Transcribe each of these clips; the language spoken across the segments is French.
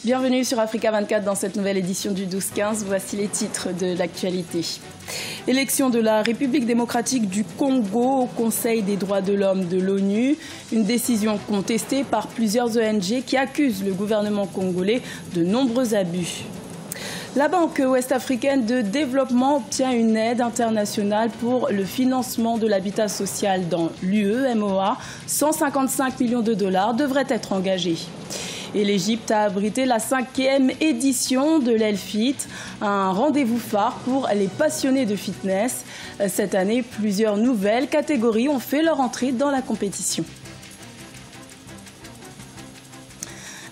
Bienvenue sur Africa 24 dans cette nouvelle édition du 12-15. Voici les titres de l'actualité. Élection de la République démocratique du Congo au Conseil des droits de l'homme de l'ONU. Une décision contestée par plusieurs ONG qui accusent le gouvernement congolais de nombreux abus. La Banque ouest-africaine de développement obtient une aide internationale pour le financement de l'habitat social dans l'UEMOA. 155 millions de dollars devraient être engagés. Et l'Égypte a abrité la 5e édition de l'Elfit, un rendez-vous phare pour les passionnés de fitness. Cette année, plusieurs nouvelles catégories ont fait leur entrée dans la compétition.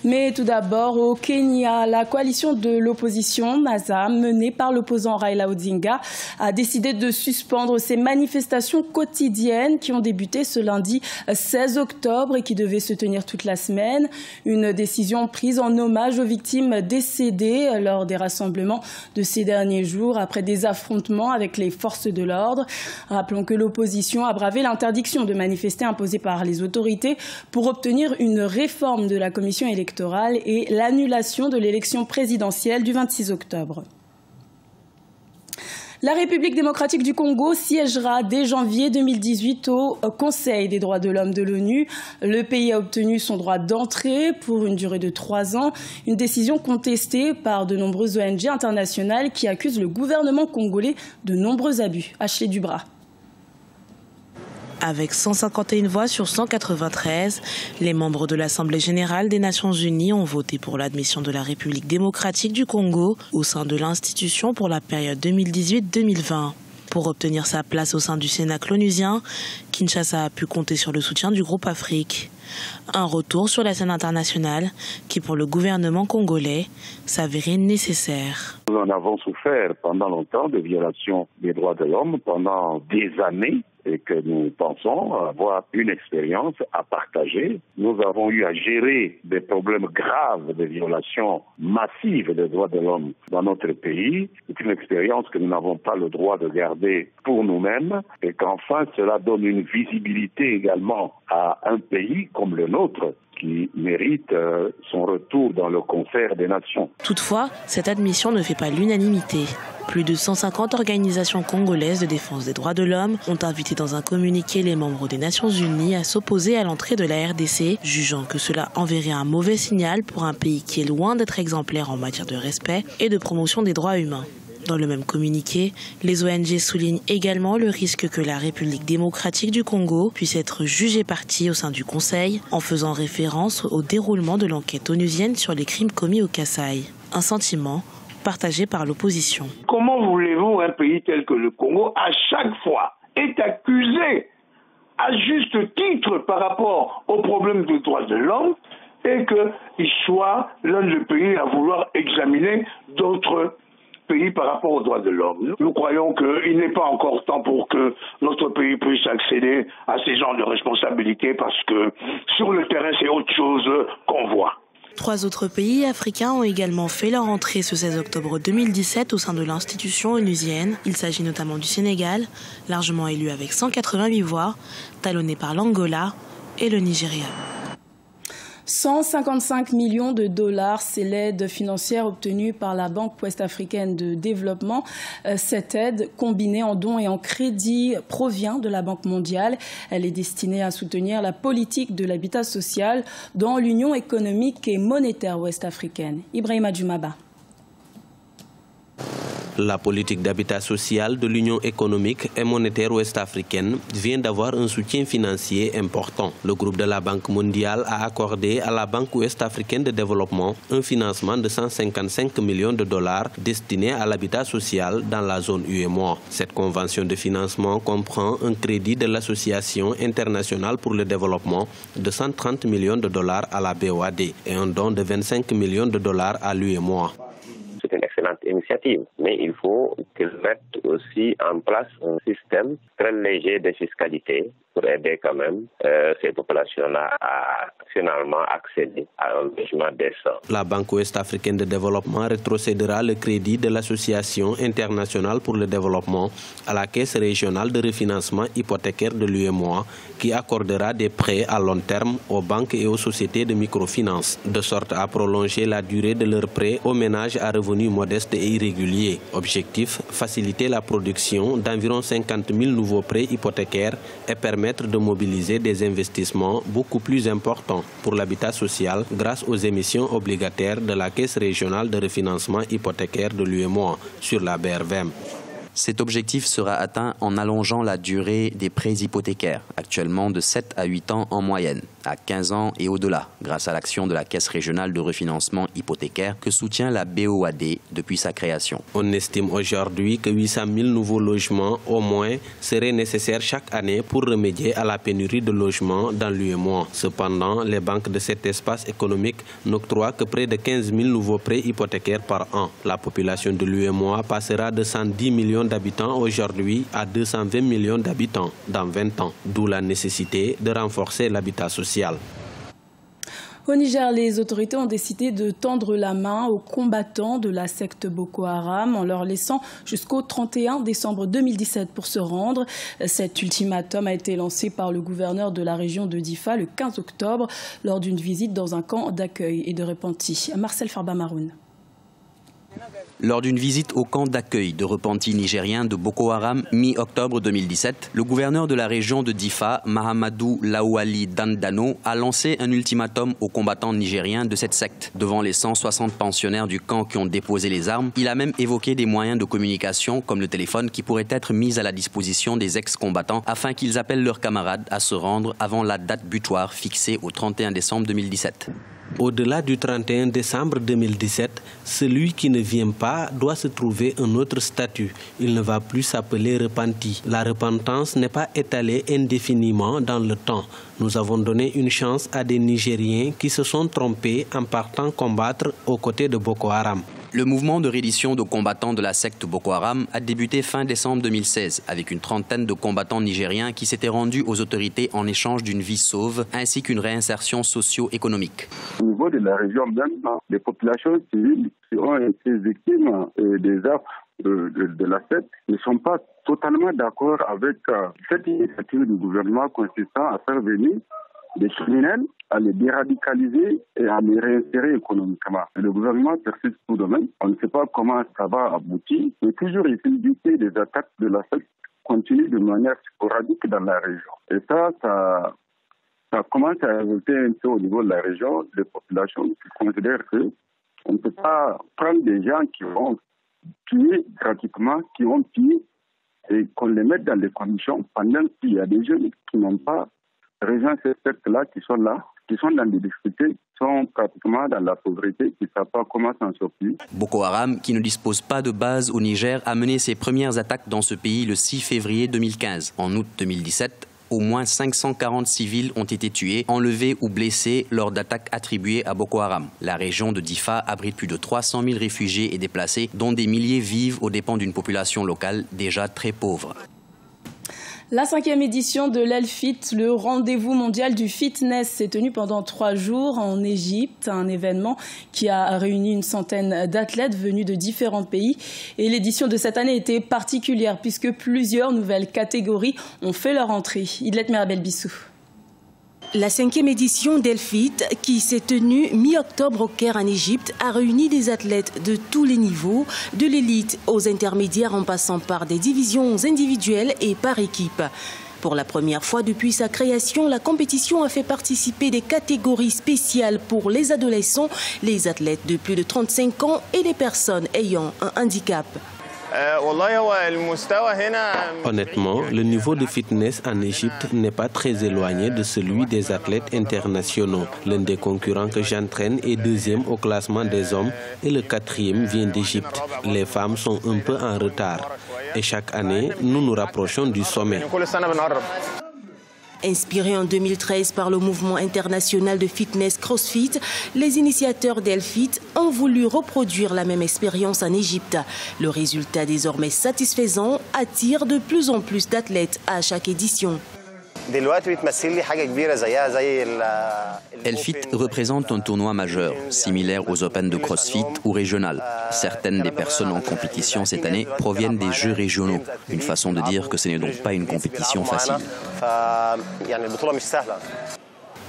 Mais tout d'abord, au Kenya, la coalition de l'opposition, NASA, menée par l'opposant Raila Odinga, a décidé de suspendre ses manifestations quotidiennes qui ont débuté ce lundi 16 octobre et qui devaient se tenir toute la semaine. Une décision prise en hommage aux victimes décédées lors des rassemblements de ces derniers jours après des affrontements avec les forces de l'ordre. Rappelons que l'opposition a bravé l'interdiction de manifester imposée par les autorités pour obtenir une réforme de la commission électorale et l'annulation de l'élection présidentielle du 26 octobre. La République démocratique du Congo siégera dès janvier 2018 au Conseil des droits de l'homme de l'ONU. Le pays a obtenu son droit d'entrée pour une durée de 3 ans, une décision contestée par de nombreuses ONG internationales qui accusent le gouvernement congolais de nombreux abus. Ashley Dubras. Avec 151 voix sur 193, les membres de l'Assemblée générale des Nations unies ont voté pour l'admission de la République démocratique du Congo au sein de l'institution pour la période 2018-2020. Pour obtenir sa place au sein du Sénat onusien, Kinshasa a pu compter sur le soutien du groupe Afrique. Un retour sur la scène internationale qui, pour le gouvernement congolais, s'avérait nécessaire. Nous en avons souffert pendant longtemps de violations des droits de l'homme, pendant des années, et que nous pensons avoir une expérience à partager. Nous avons eu à gérer des problèmes graves de violations massives des droits de l'homme dans notre pays. C'est une expérience que nous n'avons pas le droit de garder pour nous-mêmes et qu'enfin cela donne une visibilité également à un pays comme le nôtre qui mérite son retour dans le concert des nations. Toutefois, cette admission ne fait pas l'unanimité. Plus de 150 organisations congolaises de défense des droits de l'homme ont invité dans un communiqué les membres des Nations Unies à s'opposer à l'entrée de la RDC, jugeant que cela enverrait un mauvais signal pour un pays qui est loin d'être exemplaire en matière de respect et de promotion des droits humains. Dans le même communiqué, les ONG soulignent également le risque que la République démocratique du Congo puisse être jugée partie au sein du Conseil en faisant référence au déroulement de l'enquête onusienne sur les crimes commis au Kasaï. Un sentiment partagé par l'opposition. Comment voulez-vous un pays tel que le Congo, à chaque fois, est accusé à juste titre par rapport aux problèmes des droits de l'homme et qu'il soit l'un des pays à vouloir examiner d'autres pays par rapport aux droits de l'homme. Nous croyons qu'il n'est pas encore temps pour que notre pays puisse accéder à ces genres de responsabilités parce que sur le terrain, c'est autre chose qu'on voit. 3 autres pays africains ont également fait leur entrée ce 16 octobre 2017 au sein de l'institution onusienne. Il s'agit notamment du Sénégal, largement élu avec 188 voix, talonné par l'Angola et le Nigeria. 155 millions de dollars, c'est l'aide financière obtenue par la Banque ouest-africaine de développement. Cette aide, combinée en dons et en crédits, provient de la Banque mondiale. Elle est destinée à soutenir la politique de l'habitat social dans l'Union économique et monétaire ouest-africaine. Ibrahima Djoumaba. La politique d'habitat social de l'Union économique et monétaire ouest-africaine vient d'avoir un soutien financier important. Le groupe de la Banque mondiale a accordé à la Banque ouest-africaine de développement un financement de 155 millions de dollars destiné à l'habitat social dans la zone UEMOA. Cette convention de financement comprend un crédit de l'Association internationale pour le développement de 130 millions de dollars à la BOAD et un don de 25 millions de dollars à l'UEMOA. C'est un excellente initiative. Mais il faut qu'ils mettent aussi en place un système très léger de fiscalité pour aider quand même ces populations-là à finalement accéder à un logement décent. La Banque ouest-africaine de développement rétrocédera le crédit de l'Association internationale pour le développement à la Caisse régionale de refinancement hypothécaire de l'UEMOA qui accordera des prêts à long terme aux banques et aux sociétés de microfinance, de sorte à prolonger la durée de leurs prêts aux ménages à revenus modestes et irréguliers. Objectif, faciliter la production d'environ 50 000 nouveaux prêts hypothécaires et permettre de mobiliser des investissements beaucoup plus importants pour l'habitat social grâce aux émissions obligataires de la Caisse régionale de refinancement hypothécaire de l'UEMOA sur la BRVM. Cet objectif sera atteint en allongeant la durée des prêts hypothécaires, actuellement de 7 à 8 ans en moyenne, à 15 ans et au-delà, grâce à l'action de la Caisse régionale de refinancement hypothécaire que soutient la BOAD depuis sa création. On estime aujourd'hui que 800 000 nouveaux logements au moins seraient nécessaires chaque année pour remédier à la pénurie de logements dans l'UEMOA. Cependant, les banques de cet espace économique n'octroient que près de 15 000 nouveaux prêts hypothécaires par an. La population de l'UEMOA passera de 110 millions d'habitants aujourd'hui à 220 millions d'habitants dans 20 ans, d'où la nécessité de renforcer l'habitat social. Au Niger, les autorités ont décidé de tendre la main aux combattants de la secte Boko Haram en leur laissant jusqu'au 31 décembre 2017 pour se rendre. Cet ultimatum a été lancé par le gouverneur de la région de Difa le 15 octobre lors d'une visite dans un camp d'accueil et de repenti. Marcel Farba-Maroun. Lors d'une visite au camp d'accueil de repentis nigériens de Boko Haram mi-octobre 2017, le gouverneur de la région de Difa, Mahamadou Lawali Dandano, a lancé un ultimatum aux combattants nigériens de cette secte. Devant les 160 pensionnaires du camp qui ont déposé les armes, il a même évoqué des moyens de communication comme le téléphone qui pourraient être mis à la disposition des ex-combattants afin qu'ils appellent leurs camarades à se rendre avant la date butoir fixée au 31 décembre 2017. Au-delà du 31 décembre 2017, celui qui ne vient pas doit se trouver un autre statut. Il ne va plus s'appeler repenti. La repentance n'est pas étalée indéfiniment dans le temps. Nous avons donné une chance à des Nigériens qui se sont trompés en partant combattre aux côtés de Boko Haram. Le mouvement de reddition de combattants de la secte Boko Haram a débuté fin décembre 2016 avec une trentaine de combattants nigériens qui s'étaient rendus aux autorités en échange d'une vie sauve ainsi qu'une réinsertion socio-économique. Au niveau de la région même, les populations civiles qui ont été victimes des actes de la secte ne sont pas totalement d'accord avec cette initiative du gouvernement consistant à faire venir des criminels, à les déradicaliser et à les réinsérer économiquement. Et le gouvernement persiste tout de même. On ne sait pas comment ça va aboutir. Mais toujours est-il d'éviter des attaques de la secte continuent de manière sporadique dans la région. Et ça commence à révolter un peu au niveau de la région, des populations qui considèrent qu'on ne peut pas prendre des gens qui vont tuer gratuitement, qui vont tuer, et qu'on les mette dans des conditions pendant qu'il y a des jeunes qui n'ont pas rejoint ces sectes-là, qui sont là, qui sont dans des difficultés, qui sont pratiquement dans la pauvreté, qui ne savent pas comment s'en sortir. Boko Haram, qui ne dispose pas de base au Niger, a mené ses premières attaques dans ce pays le 6 février 2015. En août 2017, au moins 540 civils ont été tués, enlevés ou blessés lors d'attaques attribuées à Boko Haram. La région de Difa abrite plus de 300 000 réfugiés et déplacés, dont des milliers vivent aux dépens d'une population locale déjà très pauvre. La 5e édition de l'Elfit, le rendez-vous mondial du fitness, s'est tenue pendant 3 jours en Égypte, un événement qui a réuni une centaine d'athlètes venus de différents pays. Et l'édition de cette année était particulière puisque plusieurs nouvelles catégories ont fait leur entrée. Idlet Mirabel Bissou. La 5e édition d'Elfit, qui s'est tenue mi-octobre au Caire en Égypte, a réuni des athlètes de tous les niveaux, de l'élite aux intermédiaires en passant par des divisions individuelles et par équipe. Pour la première fois depuis sa création, la compétition a fait participer des catégories spéciales pour les adolescents, les athlètes de plus de 35 ans et les personnes ayant un handicap. Honnêtement, le niveau de fitness en Égypte n'est pas très éloigné de celui des athlètes internationaux. L'un des concurrents que j'entraîne est 2e au classement des hommes et le 4e vient d'Égypte. Les femmes sont un peu en retard et chaque année, nous nous rapprochons du sommet. Inspirés en 2013 par le mouvement international de fitness CrossFit, les initiateurs d'Elfit ont voulu reproduire la même expérience en Égypte. Le résultat désormais satisfaisant attire de plus en plus d'athlètes à chaque édition. Elfit représente un tournoi majeur, similaire aux Open de CrossFit ou régional. Certaines des personnes en compétition cette année proviennent des Jeux régionaux. Une façon de dire que ce n'est donc pas une compétition facile.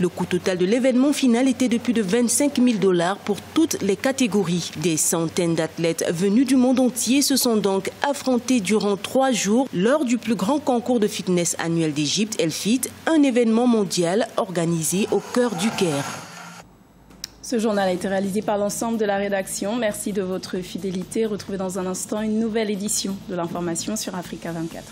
Le coût total de l'événement final était de plus de 25 000 $ pour toutes les catégories. Des centaines d'athlètes venus du monde entier se sont donc affrontés durant 3 jours lors du plus grand concours de fitness annuel d'Égypte, Elfit, un événement mondial organisé au cœur du Caire. Ce journal a été réalisé par l'ensemble de la rédaction. Merci de votre fidélité. Retrouvez dans un instant une nouvelle édition de l'information sur Africa 24.